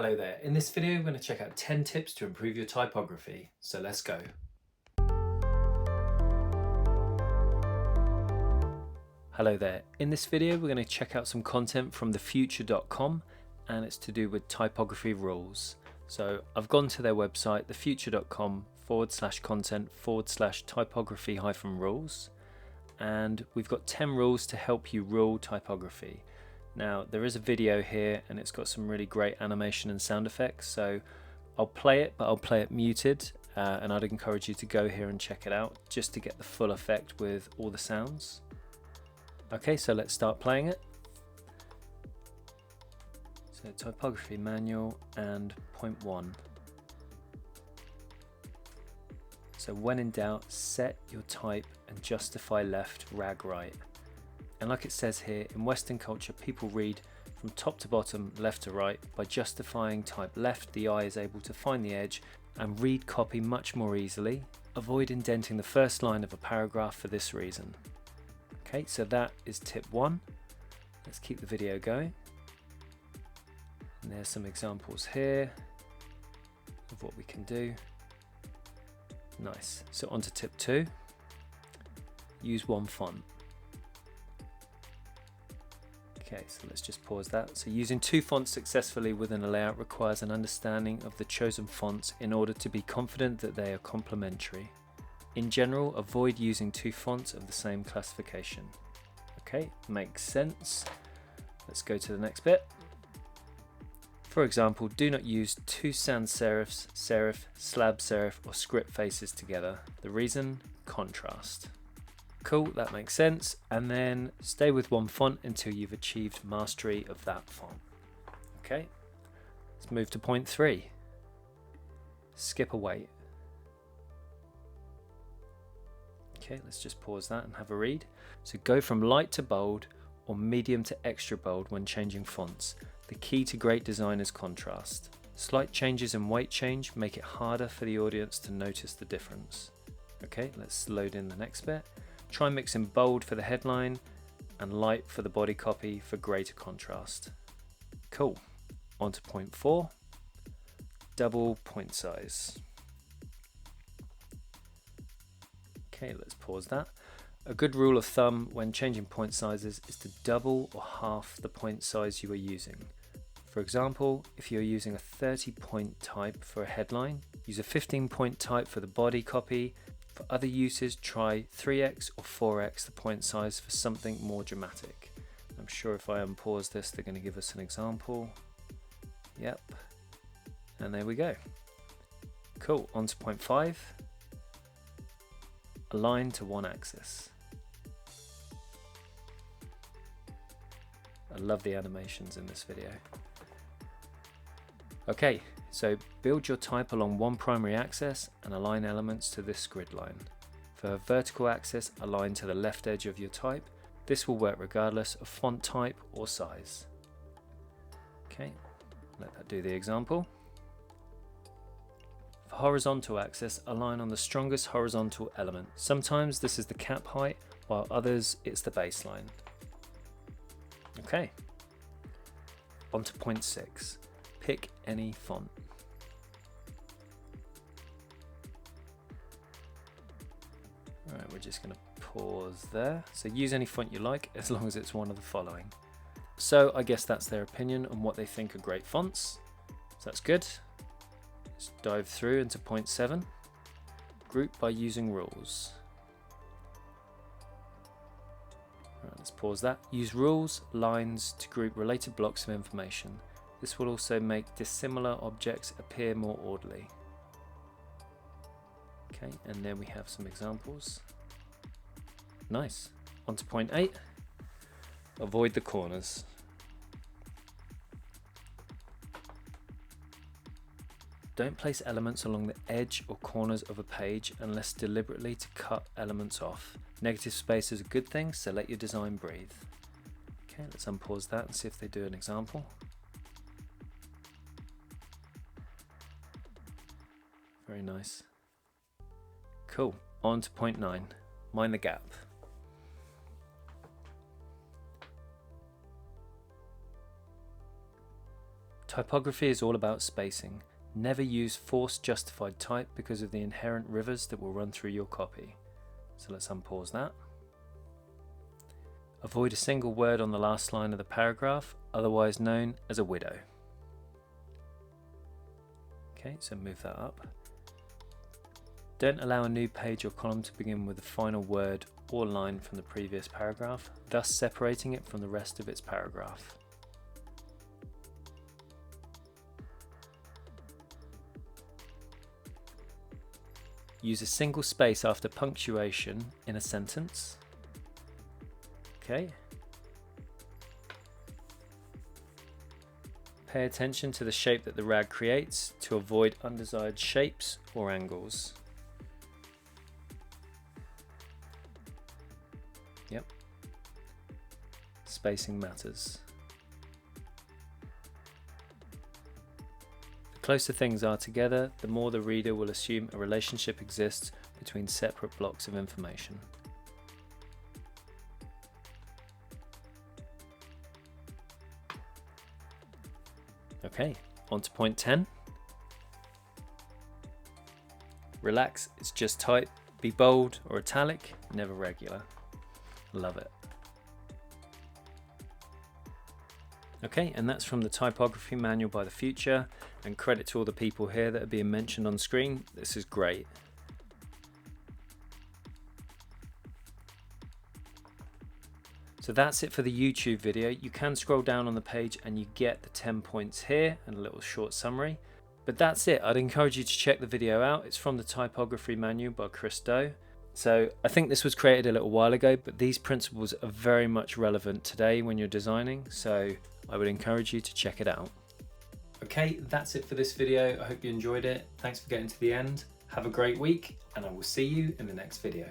Hello there. In this video, we're going to check out 10 tips to improve your typography. So let's go. Hello there. In this video, we're going to check out some content from thefutur.com, and it's to do with typography rules. So I've gone to their website, thefutur.com/content/typography-rules, and we've got 10 rules to help you rule typography. Now there is a video here and it's got some really great animation and sound effects, so I'll play it, but I'll play it muted, and I'd encourage you to go here and check it out just to get the full effect with all the sounds. Okay, so let's start playing it. So typography manual and point 1. So when in doubt, set your type and justify left, rag right. And like it says here, in Western culture, people read from top to bottom, left to right. By justifying type left, the eye is able to find the edge and read copy much more easily. Avoid indenting the first line of a paragraph for this reason. Okay, so that is tip 1. Let's keep the video going. And there's some examples here of what we can do. Nice. So on to tip 2. Use one font. Okay, so let's just pause that. So using 2 fonts successfully within a layout requires an understanding of the chosen fonts in order to be confident that they are complementary. In general, avoid using 2 fonts of the same classification. Okay, makes sense. Let's go to the next bit. For example, do not use 2 sans serifs, serif, slab serif, or script faces together. The reason? Contrast. Cool, that makes sense. And then stay with one font until you've achieved mastery of that font. Okay, let's move to point 3. Skip a weight. Okay, let's just pause that and have a read. So go from light to bold or medium to extra bold when changing fonts. The key to great design is contrast. Slight changes in weight change make it harder for the audience to notice the difference. Okay, let's load in the next bit. Try mixing bold for the headline and light for the body copy for greater contrast. Cool. On to point 4. Double point size. Okay, let's pause that. A good rule of thumb when changing point sizes is to double or half the point size you are using. For example, if you're using a 30 point type for a headline, use a 15 point type for the body copy. For other uses, try 3x or 4x the point size for something more dramatic. I'm sure if I unpause this, they're going to give us an example. Yep. And there we go. Cool. On to point 5. Align to one axis. I love the animations in this video. Okay, so build your type along one primary axis and align elements to this grid line. For a vertical axis, align to the left edge of your type. This will work regardless of font type or size. Okay, let that do the example. For horizontal axis, align on the strongest horizontal element. Sometimes this is the cap height, while others it's the baseline. Okay, on to point 6. Pick any font. Alright, we're just going to pause there. So use any font you like as long as it's one of the following. So I guess that's their opinion on what they think are great fonts. So that's good. Let's dive through into point 7. Group by using rules. Alright, let's pause that. Use rules, lines to group related blocks of information. This will also make dissimilar objects appear more orderly. Okay, and then we have some examples. Nice. On to point 8. Avoid the corners. Don't place elements along the edge or corners of a page unless deliberately to cut elements off. Negative space is a good thing, so let your design breathe. Okay, let's unpause that and see if they do an example. Very nice. Cool. On to point 9. Mind the gap. Typography is all about spacing. Never use forced justified type because of the inherent rivers that will run through your copy. So let's unpause that. Avoid a single word on the last line of the paragraph, otherwise known as a widow. Okay, so move that up. Don't allow a new page or column to begin with the final word or line from the previous paragraph, thus separating it from the rest of its paragraph. Use a single space after punctuation in a sentence. Okay. Pay attention to the shape that the rag creates to avoid undesired shapes or angles. Yep. Spacing matters. The closer things are together, the more the reader will assume a relationship exists between separate blocks of information. Okay, on to point 10. Relax, it's just type. Be bold or italic, never regular. Love it. Okay, and that's from the Typography manual by the Futur, and credit to all the people here that are being mentioned on screen. This is great. So that's it for the YouTube video. You can scroll down on the page and you get the 10 points here and a little short summary. But that's it. I'd encourage you to check the video out. It's from the Typography manual by Chris Do. So I think this was created a little while ago, but these principles are very much relevant today when you're designing. So I would encourage you to check it out. Okay, that's it for this video. I hope you enjoyed it. Thanks for getting to the end. Have a great week, and I will see you in the next video.